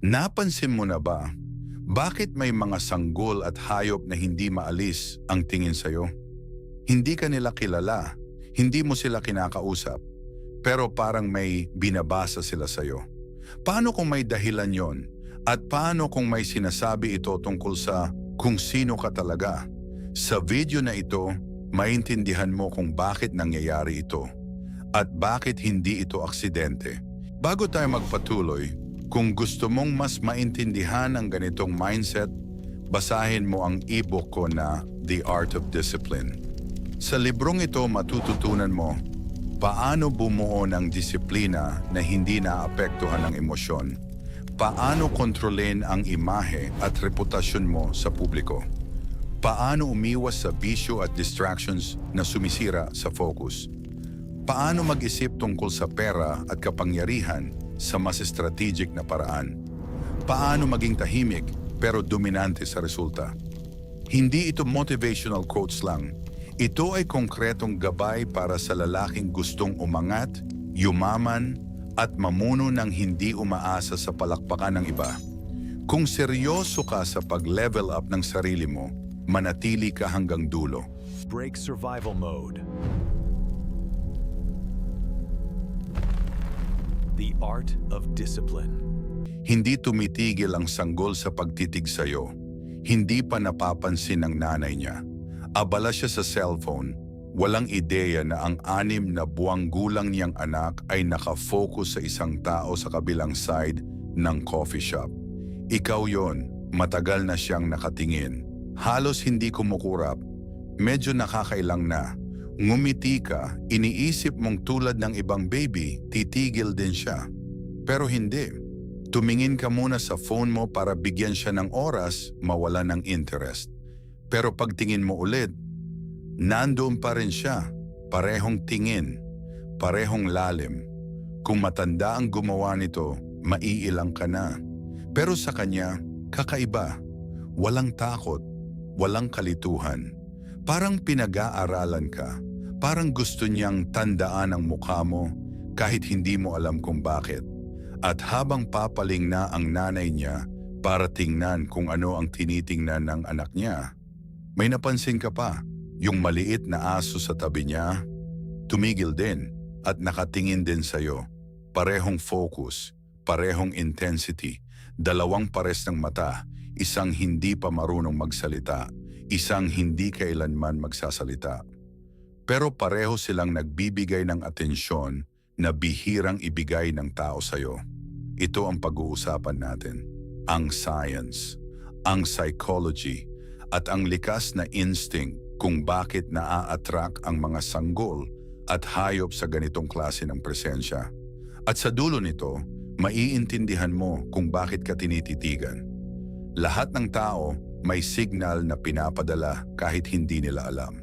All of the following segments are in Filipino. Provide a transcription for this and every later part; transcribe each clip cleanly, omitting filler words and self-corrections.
Napansin mo na ba, bakit may mga sanggol at hayop na hindi maalis ang tingin sa'yo? Hindi ka nila kilala, hindi mo sila kinakausap, pero parang may binabasa sila sa'yo. Paano kung may dahilan yon? At paano kung may sinasabi ito tungkol sa kung sino ka talaga? Sa video na ito, maintindihan mo kung bakit nangyayari ito at bakit hindi ito aksidente. Bago tayo magpatuloy, kung gusto mong mas maintindihan ang ganitong mindset, basahin mo ang e-book ko na The Art of Discipline. Sa librong ito matututunan mo paano bumuo ng disiplina na hindi naapektuhan ng emosyon, paano kontrolin ang imahe at reputasyon mo sa publiko, paano umiwas sa bisyo at distractions na sumisira sa focus, paano mag-isip tungkol sa pera at kapangyarihan sa mas strategic na paraan, paano maging tahimik pero dominante sa resulta. Hindi ito motivational quotes lang. Ito ay konkretong gabay para sa lalaking gustong umangat, yumaman, at mamuno ng hindi umaasa sa palakpakan ng iba. Kung seryoso ka sa pag-level up ng sarili mo, manatili ka hanggang dulo. Break survival mode. The art of discipline. Hindi tumitigil ang sanggol sa pagtitig sa'yo. Hindi pa napapansin ng nanay niya. Abala siya sa cellphone. Walang ideya na ang 6 na buwang gulang niyang anak ay nakafocus sa isang tao sa kabilang side ng coffee shop. Ikaw yon, matagal na siyang nakatingin. Halos hindi kumukurap. Medyo nakakailang na. Ngumiti ka, iniisip mong tulad ng ibang baby, titigil din siya. Pero hindi. Tumingin ka muna sa phone mo para bigyan siya ng oras, mawala ng interest. Pero pagtingin mo ulit, nandoon pa rin siya, parehong tingin, parehong lalim. Kung matanda ang gumawa nito, maiilang ka na. Pero sa kanya, kakaiba. Walang takot, walang kalituhan. Parang pinag-aaralan ka. Parang gusto niyang tandaan ang mukha mo kahit hindi mo alam kung bakit. At habang papaling na ang nanay niya para tingnan kung ano ang tinitingnan ng anak niya, may napansin ka pa, yung maliit na aso sa tabi niya, tumigil din at nakatingin din sa'yo. Parehong focus, parehong intensity, dalawang pares ng mata, isang hindi pa marunong magsalita, isang hindi kailanman magsasalita. Pero pareho silang nagbibigay ng atensyon na bihirang ibigay ng tao sa'yo. Ito ang pag-uusapan natin. Ang science, ang psychology, at ang likas na instinct kung bakit naa-attract ang mga sanggol at hayop sa ganitong klase ng presensya. At sa dulo nito, maiintindihan mo kung bakit ka tinititigan. Lahat ng tao may signal na pinapadala kahit hindi nila alam.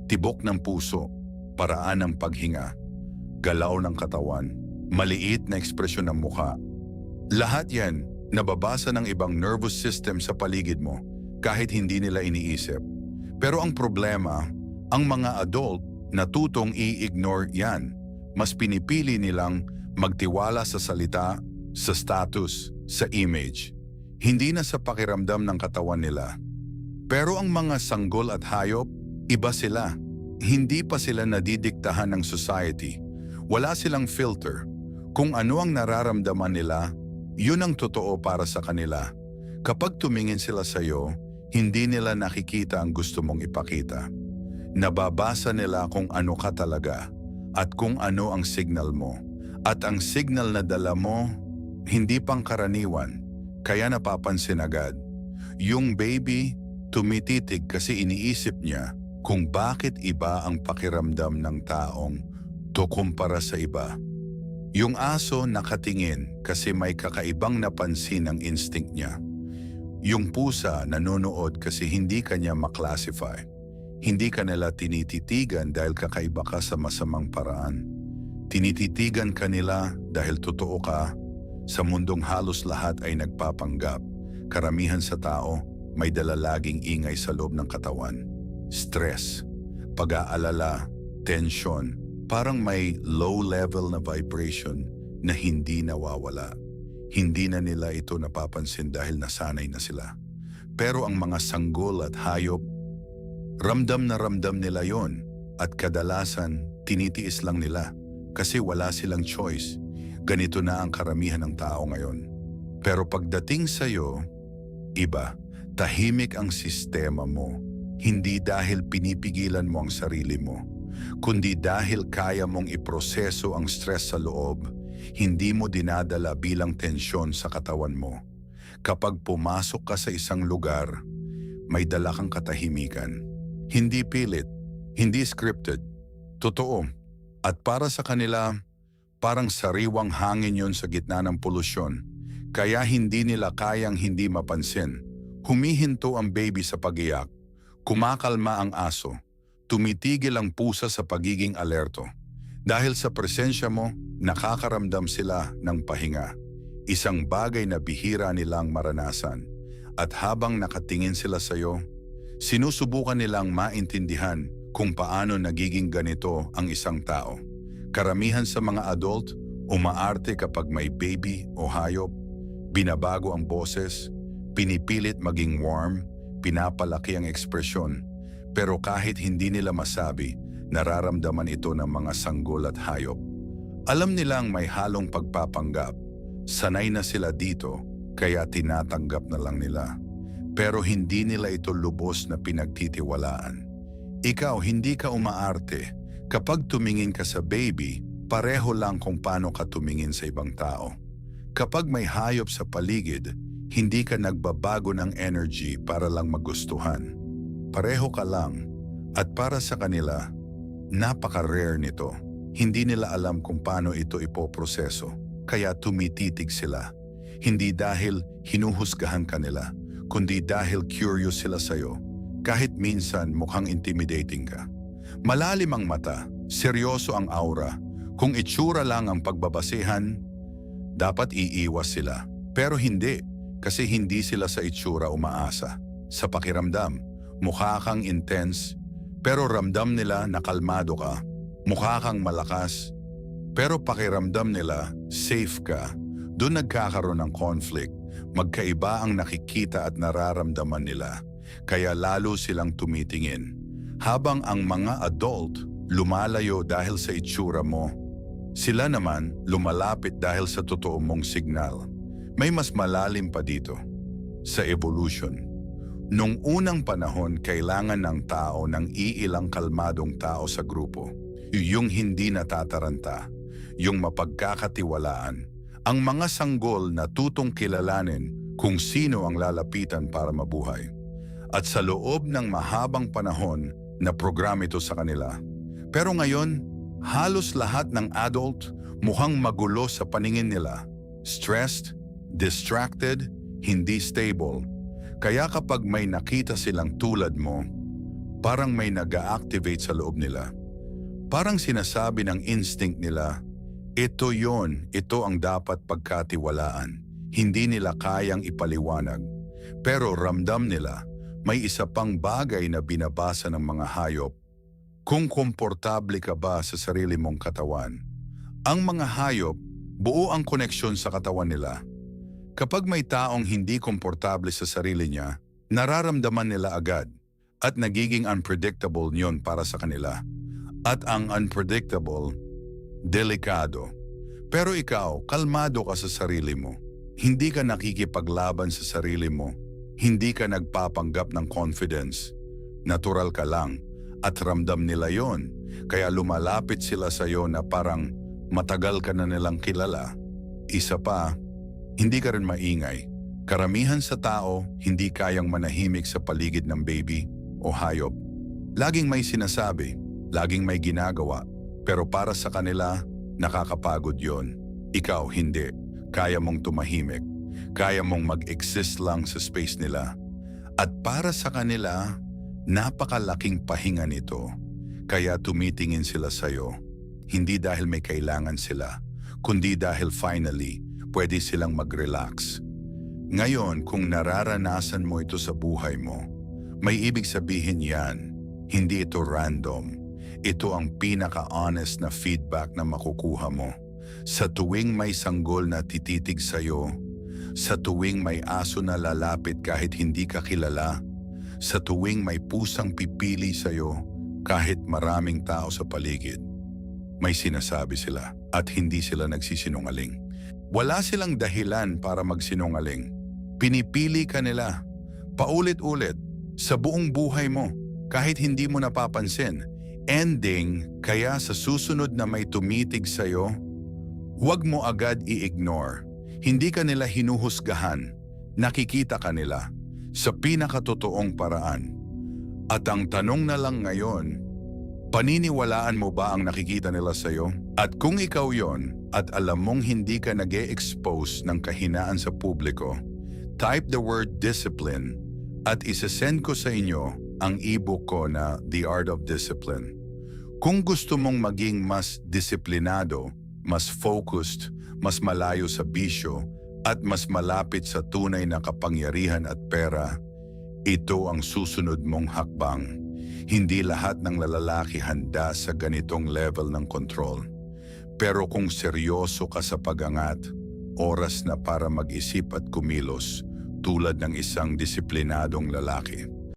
Tibok ng puso, paraan ng paghinga, galaw ng katawan, maliit na ekspresyon ng mukha. Lahat yan nababasa ng ibang nervous system sa paligid mo kahit hindi nila iniisip. Pero ang problema, ang mga adult natutong i-ignore yan. Mas pinipili nilang magtiwala sa salita, sa status, sa image. Hindi na sa pakiramdam ng katawan nila. Pero ang mga sanggol at hayop, iba sila. Hindi pa sila nadidiktahan ng society. Wala silang filter. Kung ano ang nararamdaman nila, yun ang totoo para sa kanila. Kapag tumingin sila sa iyo, hindi nila nakikita ang gusto mong ipakita. Nababasa nila kung ano ka talaga at kung ano ang signal mo. At ang signal na dala mo, hindi pangkaraniwan, kaya napapansin agad. Yung baby, tumititig kasi iniisip niya kung bakit iba ang pakiramdam ng taong to kumpara sa iba. Yung aso nakatingin kasi may kakaibang napansin ang instinct niya. Yung pusa nanonood kasi hindi kanya maklasify. Hindi ka nila tinititigan dahil kakaiba ka sa masamang paraan. Tinititigan ka nila dahil totoo ka. Sa mundong halos lahat ay nagpapanggap. Karamihan sa tao may dala laging ingay sa loob ng katawan. Stress, pag-aalala, tension, parang may low level na vibration na hindi nawawala. hindi na nila ito napapansin dahil nasanay na sila. Pero ang mga sanggol at hayop, ramdam na ramdam nila yon at kadalasan tinitiis lang nila kasi wala silang choice. Ganito na ang karamihan ng tao ngayon. Pero pagdating sa'yo, iba, tahimik ang sistema mo. Hindi dahil pinipigilan mo ang sarili mo, kundi dahil kaya mong iproseso ang stress sa loob, hindi mo dinadala bilang tensyon sa katawan mo. Kapag pumasok ka sa isang lugar, may dala kang katahimikan. Hindi pilit, hindi scripted, totoo. At para sa kanila, parang sariwang hangin yon sa gitna ng polusyon. Kaya hindi nila kayang hindi mapansin. Humihinto ang baby sa pag-iyak, kumakalma ang aso, tumitigil ang pusa sa pagiging alerto. Dahil sa presensya mo, nakakaramdam sila ng pahinga. Isang bagay na bihira nilang maranasan. At habang nakatingin sila sa iyo, sinusubukan nilang maintindihan kung paano nagiging ganito ang isang tao. Karamihan sa mga adult, umaarte kapag may baby o hayop, binabago ang boses, pinipilit maging warm, pinapalaki ang ekspresyon. Pero kahit hindi nila masabi, nararamdaman ito ng mga sanggol at hayop. Alam nilang may halong pagpapanggap. Sanay na sila dito, kaya tinatanggap na lang nila. Pero hindi nila ito lubos na pinagtitiwalaan. Ikaw, hindi ka umaarte. Kapag tumingin ka sa baby, pareho lang kung paano ka tumingin sa ibang tao. Kapag may hayop sa paligid, hindi ka nagbabago ng energy para lang magustuhan. Pareho ka lang. At para sa kanila, napaka-rare nito. Hindi nila alam kung paano ito ipoproseso. Kaya tumititig sila. Hindi dahil hinuhusgahan ka nila, kundi dahil curious sila sa'yo. Kahit minsan mukhang intimidating ka. Malalim ang mata, seryoso ang aura. Kung itsura lang ang pagbabasehan, dapat iiwas sila. Pero hindi, kasi hindi sila sa itsura umaasa. Sa pakiramdam, mukha kang intense, pero ramdam nila na kalmado ka. Mukha kang malakas, pero pakiramdam nila safe ka. Doon nagkakaroon ng conflict. Magkaiba ang nakikita at nararamdaman nila. Kaya lalo silang tumitingin. Habang ang mga adult lumalayo dahil sa itsura mo, sila naman lumalapit dahil sa totoo mong signal. May mas malalim pa dito, sa evolution. Nung unang panahon, kailangan ng tao ng iilang kalmadong tao sa grupo. Yung hindi natataranta, yung mapagkakatiwalaan. Ang mga sanggol na tutong kilalanin kung sino ang lalapitan para mabuhay. At sa loob ng mahabang panahon, na program ito sa kanila. Pero ngayon, halos lahat ng adult mukhang magulo sa paningin nila. Stressed, distracted, hindi stable. Kaya kapag may nakita silang tulad mo, parang may nag-a-activate sa loob nila. Parang sinasabi ng instinct nila, ito yon, ito ang dapat pagkatiwalaan. Hindi nila kayang ipaliwanag. Pero ramdam nila, may isa pang bagay na binabasa ng mga hayop. Kung komportable ka ba sa sarili mong katawan? Ang mga hayop, buo ang koneksyon sa katawan nila. Kapag may taong hindi komportable sa sarili niya, nararamdaman nila agad at nagiging unpredictable niyon para sa kanila. At ang unpredictable, delikado. Pero ikaw, kalmado ka sa sarili mo. Hindi ka nakikipaglaban sa sarili mo. Hindi ka nagpapanggap ng confidence. Natural ka lang at ramdam nila yon. Kaya lumalapit sila sa iyo na parang matagal ka na nilang kilala. Isa pa, hindi ka rin maingay. Karamihan sa tao hindi kayang manahimik sa paligid ng baby o hayop. Laging may sinasabi, laging may ginagawa. Pero para sa kanila, nakakapagod yon. Ikaw hindi. Kaya mong tumahimik. Kaya mong mag-exist lang sa space nila. At para sa kanila, napakalaking pahinga nito. Kaya tumitingin sila sa'yo. Hindi dahil may kailangan sila, kundi dahil finally, pwede silang mag-relax. Ngayon, kung nararanasan mo ito sa buhay mo, may ibig sabihin yan. Hindi ito random. Ito ang pinaka-honest na feedback na makukuha mo. Sa tuwing may sanggol na tititig sa'yo, Sa tuwing may aso na lalapit kahit hindi ka kilala. Sa tuwing may pusang pipili sa'yo kahit maraming tao sa paligid. May sinasabi sila at hindi sila nagsisinungaling. Wala silang dahilan para magsinungaling. Pinipili ka nila. Paulit-ulit, sa buong buhay mo, kahit hindi mo napapansin. Ending, kaya sa susunod na may tumitig sa'yo, huwag mo agad i-ignore. Hindi ka nila hinuhusgahan. Nakikita ka nila sa pinakatotoong paraan. At ang tanong na lang ngayon, paniniwalaan mo ba ang nakikita nila sa'yo? At kung ikaw yon at alam mong hindi ka nag-e-expose ng kahinaan sa publiko, type the word discipline at isasend ko sa inyo ang ebook ko na The Art of Discipline. Kung gusto mong maging mas disiplinado, mas focused, mas malayo sa bisyo, at mas malapit sa tunay na kapangyarihan at pera, ito ang susunod mong hakbang. Hindi lahat ng lalaki handa sa ganitong level ng control. Pero kung seryoso ka sa pag-angat, oras na para mag-isip at kumilos tulad ng isang disiplinadong lalaki.